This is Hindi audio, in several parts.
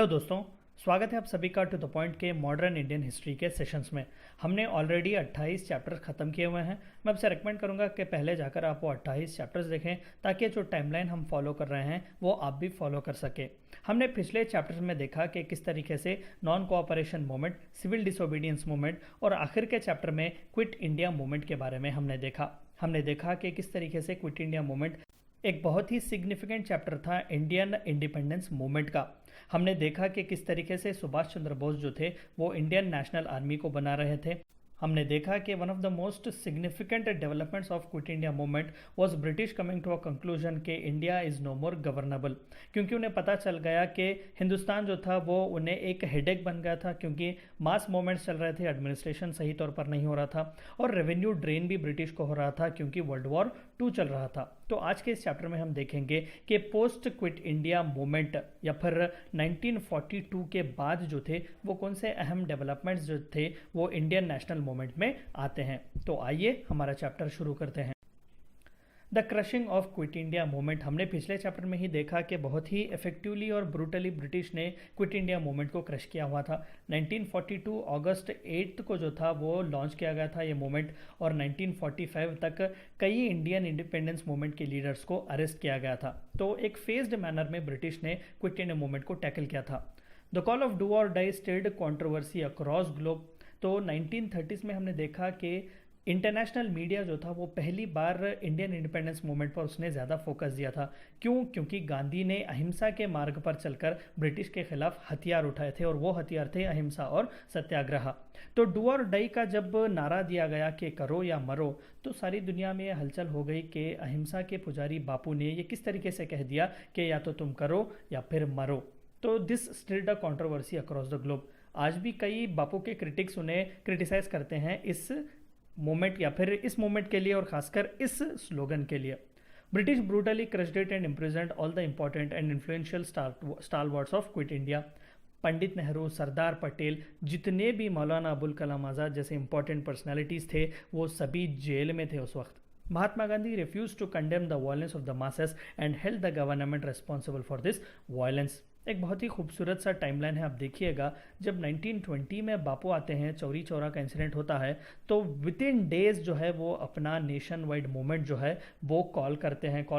हेलो दोस्तों, स्वागत है आप सभी का टू द पॉइंट के मॉडर्न इंडियन हिस्ट्री के सेशंस में। हमने ऑलरेडी 28 चैप्टर्स ख़त्म किए हुए हैं। मैं आपसे रेकमेंड करूंगा कि पहले जाकर आप वो 28 चैप्टर्स देखें ताकि जो टाइमलाइन हम फॉलो कर रहे हैं वो आप भी फॉलो कर सके। हमने पिछले चैप्टर्स में देखा कि किस तरीके से non cooperation movement, civil disobedience movement और आखिर के चैप्टर में क्विट इंडिया मूवमेंट के बारे में हमने देखा कि किस तरीके से क्विट इंडिया मूवमेंट एक बहुत ही सिग्निफिकेंट चैप्टर था इंडियन इंडिपेंडेंस मूवमेंट का। हमने देखा कि किस तरीके से सुभाष चंद्र बोस जो थे वो इंडियन नेशनल आर्मी को बना रहे थे। हमने देखा कि one of the most significant developments of quit India movement was British coming to a conclusion कि India is no more governable, क्योंकि उन्हें पता चल गया कि हिंदुस्तान जो था वो उन्हें एक हेडेक बन गया था, क्योंकि मास मूवमेंट्स चल रहे थे, एडमिनिस्ट्रेशन सही तौर पर नहीं हो रहा था और रेवेन्यू ड्रेन भी ब्रिटिश को हो रहा था क्योंकि वर्ल्ड वॉर 2 चल रहा था। तो आज के इस चैप्टर में हम देखेंगे कि पोस्ट क्विट इंडिया मूवमेंट या फिर 1942 के बाद जो थे वो कौन से अहम डेवलपमेंट्स जो थे वो इंडियन नेशनल मूवमेंट में आते हैं। तो आइए हमारा चैप्टर शुरू करते हैं। The crushing of quit India movement. हमने पिछले चैप्टर में ही देखा कि बहुत ही इफेक्टिवली और ब्रूटली ब्रिटिश ने क्विट इंडिया मूवमेंट को क्रश किया हुआ था। 1942 अगस्त 8 को जो था वो लॉन्च किया गया था ये मूवमेंट, और 1945 तक कई इंडियन इंडिपेंडेंस मूवमेंट के लीडर्स को अरेस्ट किया गया था। तो एक फेज्ड मैनर में ब्रिटिश ने क्विट इंडिया मूवमेंट को टैकल किया था। द कॉल ऑफ डू और die stirred controversy across globe. तो 1930s में हमने देखा कि इंटरनेशनल मीडिया जो था वो पहली बार इंडियन इंडिपेंडेंस मूवमेंट पर उसने ज़्यादा फोकस दिया था। क्योंकि गांधी ने अहिंसा के मार्ग पर चलकर ब्रिटिश के खिलाफ हथियार उठाए थे और वो हथियार थे अहिंसा और सत्याग्रह। तो डू और डाई का जब नारा दिया गया कि करो या मरो, तो सारी दुनिया में हलचल हो गई कि अहिंसा के पुजारी बापू ने ये किस तरीके से कह दिया कि या तो तुम करो या फिर मरो। तो this stirred a controversy across the globe. आज भी कई बापू के क्रिटिक्स उन्हें क्रिटिसाइज करते हैं इस मूवमेंट या फिर इस मूवमेंट के लिए और खासकर इस स्लोगन के लिए। British brutally crushed it and imprisoned all the important and influential stalwarts of quit India. Pandit Nehru, Sardar Patel, जितने भी मौलाना अबुल कलाम आज़ाद जैसे इंपॉर्टेंट पर्सनैलिटीज़ थे वो सभी जेल में थे उस वक्त। Mahatma Gandhi refuse to condemn the violence of the masses and held the government responsible for this violence. एक बहुत ही खूबसूरत सा टाइमलाइन है, आप देखिएगा। जब 1920 में बापू आते हैं, चौरी चौरा का इंसिडेंट होता है, तो विद इन डेज जो है वो अपना नेशन वाइड मूवमेंट जो है वो कॉल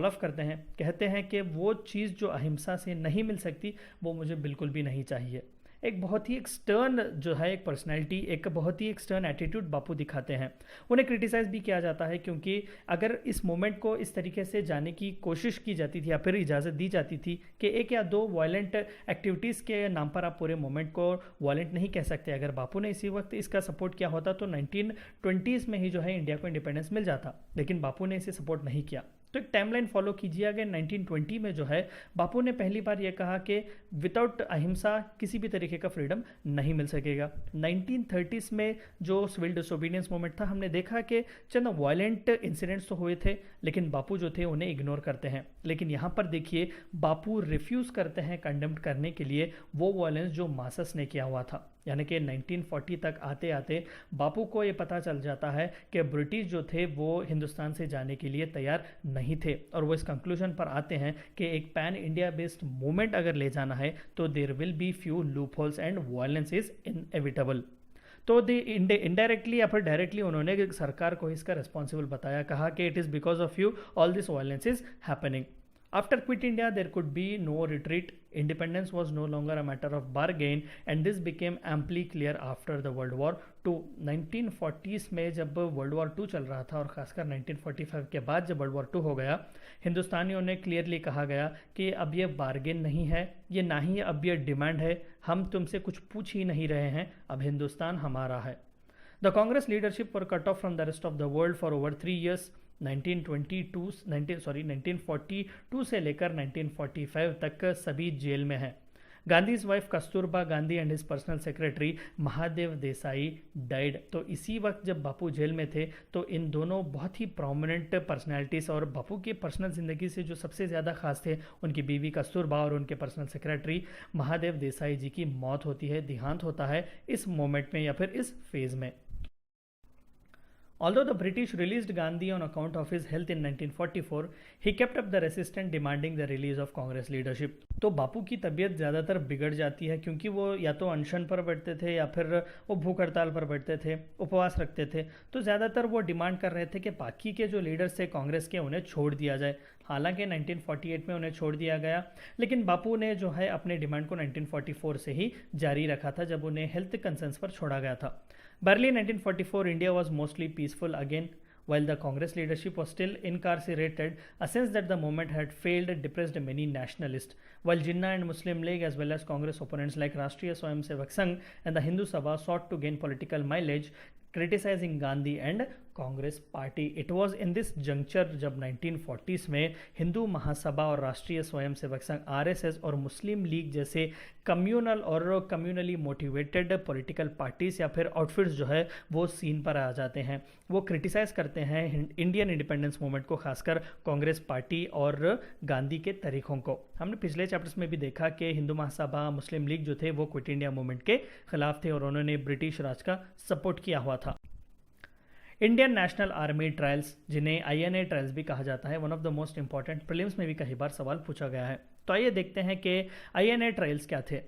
ऑफ करते हैं, कहते हैं कि वो चीज़ जो अहिंसा से नहीं मिल सकती वो मुझे बिल्कुल भी नहीं चाहिए। एक बहुत ही एक्सटर्न जो है एक पर्सनैलिटी, एक बहुत ही एक्सटर्न एटीट्यूड बापू दिखाते हैं। उन्हें क्रिटिसाइज भी किया जाता है क्योंकि अगर इस मोमेंट को इस तरीके से जाने की कोशिश की जाती थी या फिर इजाज़त दी जाती थी कि एक या दो वायलेंट एक्टिविटीज़ के नाम पर आप पूरे मोमेंट को वायलेंट नहीं कह सकते, अगर बापू ने इसी वक्त इसका सपोर्ट किया होता तो 1920s में ही जो है इंडिया को इंडिपेंडेंस मिल जाता, लेकिन बापू ने इसे सपोर्ट नहीं किया। तो एक टाइमलाइन फॉलो कीजिए। अगर 1920 में जो है बापू ने पहली बार यह कहा कि विदाउट अहिंसा किसी भी तरीके का फ्रीडम नहीं मिल सकेगा। 1930s में जो सिविल डिसोबीडियंस मूवमेंट था, हमने देखा कि चंद वायलेंट इंसिडेंट्स तो हुए थे लेकिन बापू जो थे उन्हें इग्नोर करते हैं। लेकिन यहाँ पर देखिए बापू रिफ्यूज़ करते हैं कंडेम करने के लिए वो वायलेंस जो मासस ने किया हुआ था। यानी कि 1940 तक आते आते बापू को ये पता चल जाता है कि ब्रिटिश जो थे वो हिंदुस्तान से जाने के लिए तैयार नहीं थे, और वो इस कंक्लूजन पर आते हैं कि एक पैन इंडिया बेस्ड मूवमेंट अगर ले जाना है तो there will be few loopholes and violence is inevitable. तो इनडायरेक्टली या फिर डायरेक्टली उन्होंने सरकार को इसका रिस्पॉन्सिबल बताया, कहा कि it is because of you all this violence is happening. After quit India, there could be no retreat. Independence was no longer a matter of bargain, and this became amply clear after the World War II. 1940s में जब वर्ल्ड वॉर 2 चल रहा था और खासकर 1945 के बाद जब वर्ल्ड वॉर 2 हो गया, हिंदुस्तानियों ने क्लियरली कहा गया कि अब ये बार्गेन नहीं है, ये ना ही अब ये डिमांड है, हम तुमसे कुछ पूछ ही नहीं रहे हैं, अब हिंदुस्तान हमारा है। The Congress leadership were cut off from the rest of the world for over 3 years. 1942 से लेकर 1945 तक सभी जेल में हैं। Gandhi's wife Kasturba Gandhi and his personal secretary Mahadev Desai died. तो इसी वक्त जब बापू जेल में थे तो इन दोनों बहुत ही प्रोमिनेंट पर्सनैलिटीज़ और बापू की पर्सनल ज़िंदगी से जो सबसे ज़्यादा खास थे उनकी बीवी कस्तूरबा और उनके पर्सनल सेक्रेटरी महादेव देसाई जी की मौत होती है, देहांत होता है इस मोमेंट में या फिर इस फेज़ में। Although the British released Gandhi on account of his health in 1944, he kept up the resistance demanding the release of Congress leadership. तो बापू की तबीयत ज़्यादातर बिगड़ जाती है क्योंकि वो या तो अनशन पर बैठते थे या फिर वो भूख हड़ताल पर बैठते थे, उपवास रखते थे। तो ज़्यादातर वो डिमांड कर रहे थे कि बाकी के जो लीडर्स थे कांग्रेस के उन्हें छोड़ दिया जाए। हालांकि 1948 में उन्हें छोड़ दिया गया, लेकिन बापू ने जो है अपने डिमांड को 1944 से ही जारी रखा था जब उन्हें हेल्थ कंसर्न्स पर छोड़ा गया था। By early 1944, India was mostly peaceful again, while the Congress leadership was still incarcerated, a sense that the movement had failed depressed many nationalists. While Jinnah and Muslim League as well as Congress opponents like Rashtriya Swayamsevak Sangh and the Hindu Sabha sought to gain political mileage, criticizing Gandhi and Congress party. It was in this juncture जब 1940s में हिंदू महासभा और राष्ट्रीय स्वयंसेवक संघ आरएसएस और मुस्लिम लीग जैसे कम्युनल और कम्युनली मोटिवेटेड पॉलिटिकल पार्टीज या फिर आउटफिट्स जो है वो सीन पर आ जाते हैं। वो क्रिटिसाइज करते हैं इंडियन इंडिपेंडेंस मूवमेंट को, खासकर कांग्रेस पार्टी और गांधी के तरीकों को। हमने पिछले चैप्टर्स में भी देखा कि हिंदू महासभा, मुस्लिम लीग जो थे वो क्विट इंडिया मूवमेंट के खिलाफ थे और उन्होंने ब्रिटिश राज का सपोर्ट किया हुआ था। इंडियन नेशनल आर्मी ट्रायल्स, जिन्हें INA ट्रायल्स भी कहा जाता है, one of the most important, prelims में भी कई बार सवाल पूछा गया है। तो आइए देखते हैं कि INA ट्रायल्स क्या थे।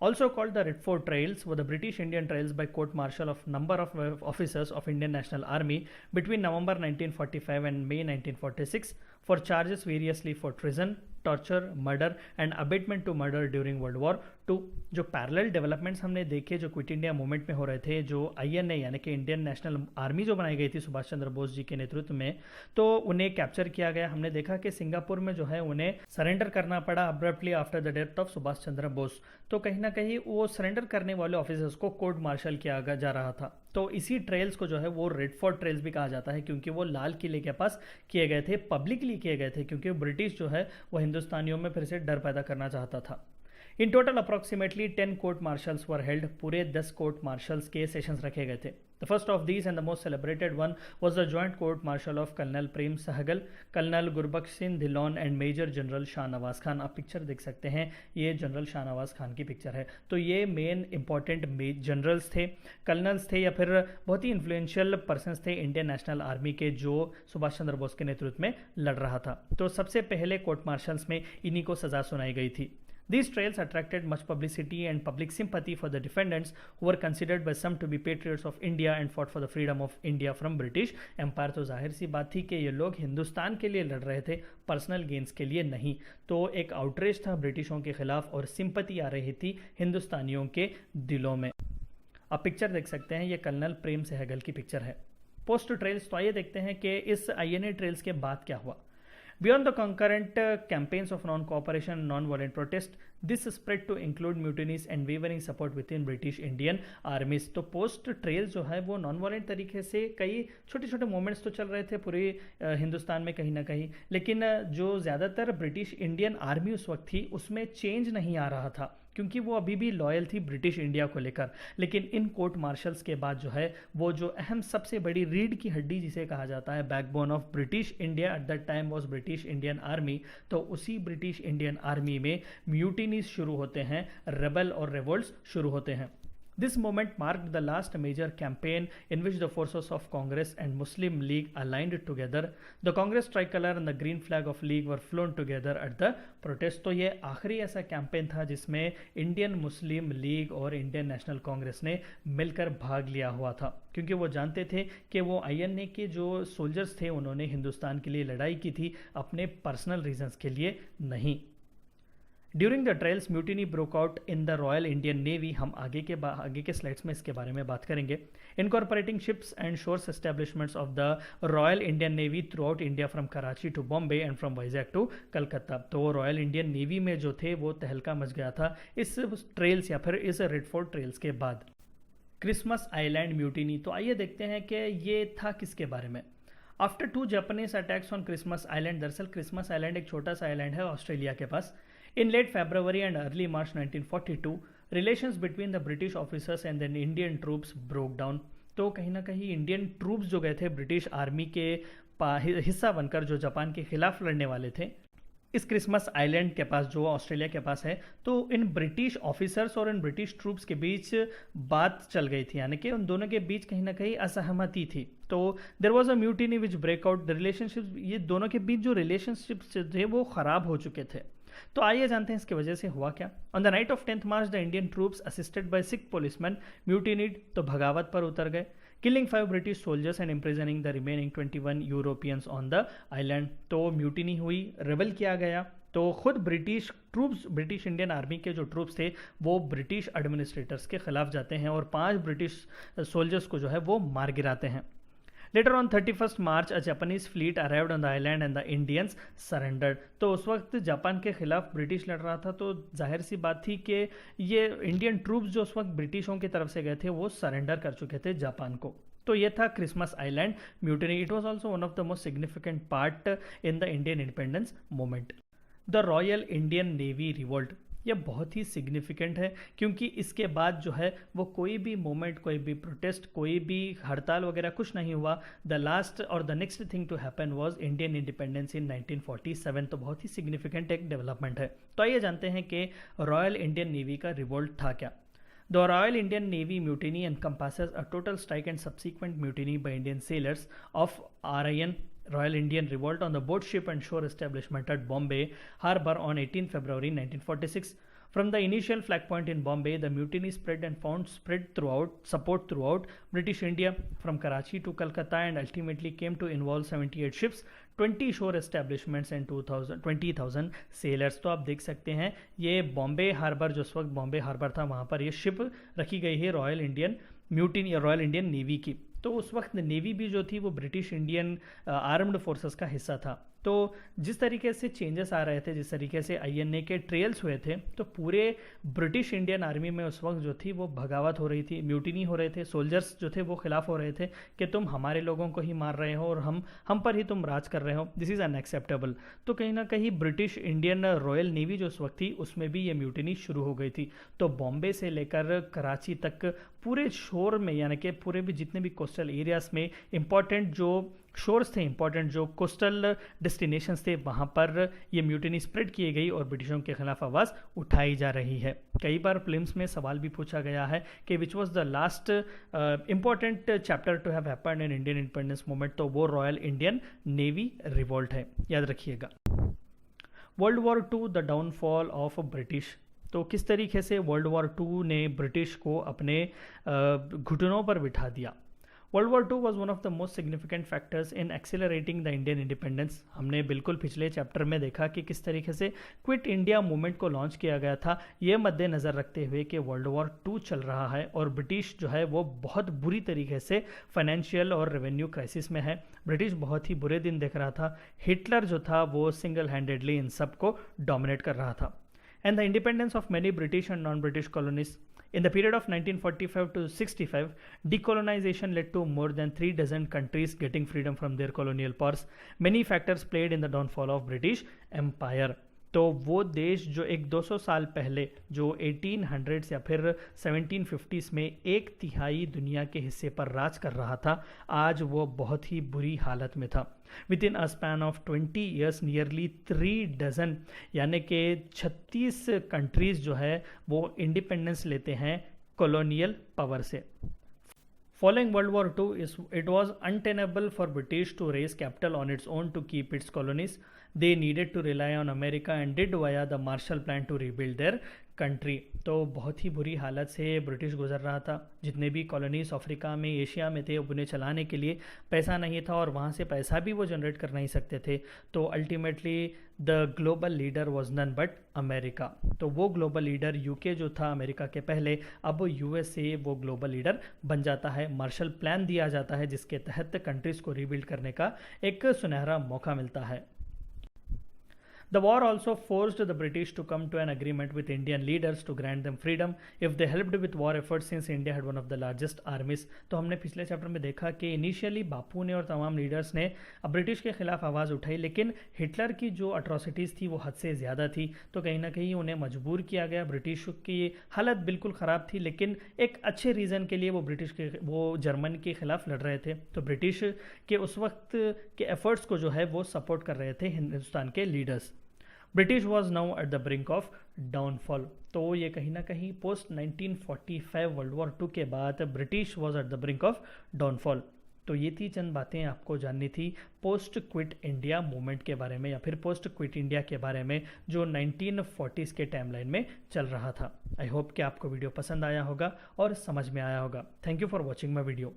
Also called the Redford Trials, were the British Indian trials by court-martial of number of officers of Indian National Army between November 1945 and May 1946 for charges variously for treason, torture, murder and abetment to murder during World War II। जो पैरेलल डेवलपमेंट्स हमने देखे जो क्विट इंडिया मूवमेंट में हो रहे थे, जो INA यानी कि इंडियन नेशनल आर्मी जो बनाई गई थी सुभाष चंद्र बोस जी के नेतृत्व में, तो उन्हें कैप्चर किया गया। हमने देखा कि सिंगापुर में जो है उन्हें सरेंडर करना पड़ा abruptly after the death of Subhash Chandra Bose. तो कहीं ना कहीं वो सरेंडर करने वाले ऑफिसर्स को कोर्ट मार्शल किया जा रहा था। तो इसी ट्रेल्स को जो है वो रेडफोर्ड ट्रेल्स भी कहा जाता है क्योंकि वो लाल किले के पास किए गए थे, पब्लिकली किए गए थे, क्योंकि ब्रिटिश जो है वो हिंदुस्तानियों में फिर से डर पैदा करना चाहता था। In total approximately 10 court martials were held. पूरे 10 कोर्ट मार्शल्स के सेशंस रखे गए थे। The first of these and the most celebrated one was the joint court martial of colonel Prem Sahgal, colonel Gurbaksh Singh Dhillon and major general Shahnawaz Khan. आप पिक्चर देख सकते हैं, ये जनरल शाहनवाज खान की पिक्चर है। तो ये मेन इंपॉर्टेंट जनरल्स थे, कर्नल्स थे या फिर बहुत ही इन्फ्लुएंशियल पर्सन्स थे इंडियन नेशनल आर्मी के, जो सुभाष चंद्र बोस के नेतृत्व में लड़ रहा था। तो सबसे पहले कोर्ट मार्शल्स में इन्हीं को सजा सुनाई गई थी। These trials attracted much publicity and public sympathy for the defendants, who were considered by some to be patriots of India and fought for the freedom of India from British Empire। तो जाहिर सी बात थी कि ये लोग हिंदुस्तान के लिए लड़ रहे थे, पर्सनल गेंस के लिए नहीं। तो एक आउटरीच था ब्रिटिशों के खिलाफ और सिंपैथी आ रही थी हिंदुस्तानियों के दिलों में। आप पिक्चर देख सकते हैं, ये कर्नल प्रेम सहगल की पिक्चर है। पोस्ट ट्रेल्स, तो आइए देखते हैं कि इस INA ट्रेल्स के बाद क्या हुआ। Beyond the concurrent campaigns of non-cooperation and non-violent protest, this spread to include mutinies and wavering support within British Indian armies। तो पोस्ट ट्रेल जो है वो नॉन वायलेंट तरीके से कई छोटे छोटे मूवमेंट्स तो चल रहे थे पूरे हिंदुस्तान में कहीं ना कहीं, लेकिन जो ज़्यादातर ब्रिटिश इंडियन आर्मी उस वक्त थी उसमें चेंज नहीं आ रहा था क्योंकि वो अभी भी लॉयल थी ब्रिटिश इंडिया को लेकर। लेकिन इन कोर्ट मार्शल्स के बाद जो है वो जो अहम सबसे बड़ी रीढ़ की हड्डी जिसे कहा जाता है backbone of British India at that time was British Indian army, तो उसी ब्रिटिश इंडियन आर्मी में म्यूटिनीज शुरू होते हैं, रेबल और रिवोल्ट्स शुरू होते हैं। This moment marked the last major campaign in which the forces of Congress and Muslim League aligned together. The Congress tricolor and the green flag of League were flown together at the protest। तो ये आखिरी ऐसा कैंपेन था जिसमें इंडियन मुस्लिम लीग और इंडियन नेशनल कांग्रेस ने मिलकर भाग लिया हुआ था, क्योंकि वो जानते थे कि वो INA के जो सोल्जर्स थे उन्होंने हिंदुस्तान के लिए लड़ाई की थी, अपने पर्सनल रीजंस के लिए नहीं। During the trials mutiny broke out in the Royal Indian navy. हम आगे के स्लाइड्स में इसके बारे में बात करेंगे। Incorporating ships and shores establishments of the Royal Indian Navy throughout India from Karachi to Bombay and from Vizag to Calcutta. तो रॉयल इंडियन नेवी में जो थे वो तहलका मच गया था इस ट्रेल्स या फिर इस रेडफोर्ड ट्रेल्स के बाद। क्रिसमस आइलैंड म्यूटिनी, तो आइए देखते हैं कि ये था किसके बारे में। After 2 Japanese attacks on Christmas island, दरअसल क्रिसमस आइलैंड एक छोटा सा आइलैंड है ऑस्ट्रेलिया के पास। In late February and early March 1942, relations between the British officers and the Indian troops broke down। तो कहीं ना कहीं इंडियन ट्रूप्स जो गए थे ब्रिटिश आर्मी के हिस्सा बनकर, जो जापान के खिलाफ लड़ने वाले थे, इस क्रिसमस आइलैंड के पास जो ऑस्ट्रेलिया के पास है, तो इन ब्रिटिश ऑफिसर्स और इन ब्रिटिश ट्रूप्स के बीच बात चल गई थी, यानी कि उन दोनों के बीच कहीं ना कहीं असहमति थी। तो there was a mutiny which breakout the relationship, ये दोनों के बीच जो रिलेशनशिप्स थे वो खराब हो चुके थे। तो आइए जानते हैं इसकी वजह से हुआ क्या। On the night of 10th March the Indian troops assisted by 6 policeman mutinied, तो भगावत पर उतर गए, killing 5 British soldiers and imprisoning the remaining 21 Europeans on the island. तो म्यूटिनी हुई, रेबल किया गया, तो खुद British troops, British Indian army के जो ट्रूप्स थे वो ब्रिटिश एडमिनिस्ट्रेटर्स के खिलाफ जाते हैं और 5 ब्रिटिश सोल्जर्स को जो है वो मार गिराते हैं। Later on 31st March a Japanese fleet arrived on the island and the Indians surrendered। तो उस वक्त जापान के खिलाफ ब्रिटिश लड़ रहा था, तो जाहिर सी बात थी कि ये इंडियन ट्रूप्स जो उस वक्त ब्रिटिशों की तरफ से गए थे वो सरेंडर कर चुके थे जापान को। तो ये था Christmas island mutiny. It was also one of the most significant part in the Indian independence movement. The Royal Indian Navy revolt, यह बहुत ही सिग्निफिकेंट है क्योंकि इसके बाद जो है वो कोई भी मूवमेंट, कोई भी प्रोटेस्ट, कोई भी हड़ताल वगैरह कुछ नहीं हुआ। द लास्ट और the next thing to happen was Indian independence in 1947। तो बहुत ही सिग्निफिकेंट एक डेवलपमेंट है। तो आइए जानते हैं कि रॉयल इंडियन नेवी का रिवोल्ट था क्या। The Royal Indian navy mutiny encompasses a total strike and subsequent mutiny by Indian sellers of RIN Royal Indian Revolt on the boat ship and shore establishment at Bombay Harbour on 18 February 1946. From the initial flag point in Bombay, the mutiny spread and found support throughout British India, from Karachi to Calcutta, and ultimately came to involve 78 ships, 20 shore establishments and 20,000 sailors। तो आप देख सकते हैं ये बॉम्बे हार्बर, जो उस वक्त बॉम्बे हार्बर था, वहाँ पर ये शिप रखी गई है रॉयल इंडियन म्यूटिनी या रॉयल इंडियन नेवी की। तो उस वक्त नेवी भी जो थी वो ब्रिटिश इंडियन आर्म्ड फोर्सेस का हिस्सा था। तो जिस तरीके से चेंजेस आ रहे थे, जिस तरीके से INA के ट्रेल्स हुए थे, तो पूरे ब्रिटिश इंडियन आर्मी में उस वक्त जो थी वो बगावत हो रही थी, म्यूटिनी हो रहे थे, सोल्जर्स जो थे वो खिलाफ हो रहे थे कि तुम हमारे लोगों को ही मार रहे हो और हम पर ही तुम राज कर रहे हो, दिस इज़ अनएक्सेप्टेबल। तो कहीं ना कहीं ब्रिटिश इंडियन रॉयल नेवी जो उस वक्त थी उसमें भी ये म्यूटिनी शुरू हो गई थी। तो बॉम्बे से लेकर कराची तक पूरे शोर में, यानी कि पूरे भी जितने भी कोस्टल एरियाज में इंपॉर्टेंट जो शोर्स थे, इंपॉर्टेंट जो कोस्टल डेस्टिनेशंस थे, वहाँ पर ये म्यूटिनी स्प्रेड की गई और ब्रिटिशों के खिलाफ आवाज़ उठाई जा रही है। कई बार फिल्म्स में सवाल भी पूछा गया है कि which was the last important chapter to have happened in Indian independence movement, तो वो रॉयल इंडियन नेवी रिवोल्ट है, याद रखिएगा। World War Two, the downfall of British. तो किस तरीके से वर्ल्ड वॉर टू ने ब्रिटिश को अपने घुटनों पर बिठा दिया। World War Two was one of the most significant factors in accelerating the Indian independence. हमने बिल्कुल पिछले चैप्टर में देखा कि किस तरीके से क्विट इंडिया मूवमेंट को लॉन्च किया गया था, ये मद्देनज़र रखते हुए कि वर्ल्ड वॉर टू चल रहा है और ब्रिटिश जो है वो बहुत बुरी तरीके से फाइनेंशियल और रेवेन्यू क्राइसिस में है। ब्रिटिश बहुत ही बुरे दिन देख रहा था। हिटलर जो था वो सिंगल हैंडेडली इन सब को डोमिनेट कर रहा था। And the independence of many British and non-British colonies. In the period of 1945 to 65, decolonization led to more than 3 dozen countries getting freedom from their colonial powers. Many factors played in the downfall of British Empire. तो वो देश जो एक 200 साल पहले, जो 1800s या फिर 1750s में 1/3 दुनिया के हिस्से पर राज कर रहा था, आज वो बहुत ही बुरी हालत में था। With in a span of 20 years nearly 3 dozen यानी कि 36 कंट्रीज जो है वो इंडिपेंडेंस लेते हैं कॉलोनियल पावर से। Following World War II, it was untenable for British to raise capital on its own to keep its colonies. They needed to rely on America and did via the Marshall Plan to rebuild their country. तो बहुत ही बुरी हालत से ब्रिटिश गुजर रहा था। जितने भी कॉलोनीज अफ्रीका में, एशिया में थे, उन्हें चलाने के लिए पैसा नहीं था और वहाँ से पैसा भी वो जनरेट कर नहीं सकते थे। तो ultimately the global leader was none but America. तो वो ग्लोबल लीडर यूके जो था अमेरिका के पहले, अब USA वो ग्लोबल लीडर बन जाता है। मार्शल प्लान दिया जाता है जिसके तहत कंट्रीज़ को रीबिल्ड करने का एक सुनहरा मौका मिलता है। The war also forced the British to come to an agreement with Indian leaders to grant them freedom if they helped with war efforts since India had one of the largest armies। तो हमने पिछले चैप्टर में देखा कि इनिशियली बापू ने और तमाम लीडर्स ने ब्रिटिश के खिलाफ आवाज़ उठाई, लेकिन हिटलर की जो अट्रॉसिटीज़ थी वो हद से ज़्यादा थी। तो कहीं ना कहीं उन्हें मजबूर किया गया। ब्रिटिश की हालत बिल्कुल ख़राब थी, लेकिन एक अच्छे रीज़न के लिए वो जर्मन के खिलाफ लड़ रहे थे। तो ब्रिटिश के उस वक्त के एफर्ट्स को जो है वो सपोर्ट कर रहे थे हिंदुस्तान के leaders. British was now at the brink of downfall. तो ये कहीं ना कहीं पोस्ट 1945 वर्ल्ड वॉर 2 के बाद British was at the brink of downfall. तो ये थी चंद बातें आपको जाननी थी पोस्ट क्विट इंडिया मूवमेंट के बारे में या फिर पोस्ट क्विट इंडिया के बारे में जो 1940s के टाइमलाइन में चल रहा था। आई होप कि आपको वीडियो पसंद आया होगा और समझ में आया होगा। Thank you for watching my video.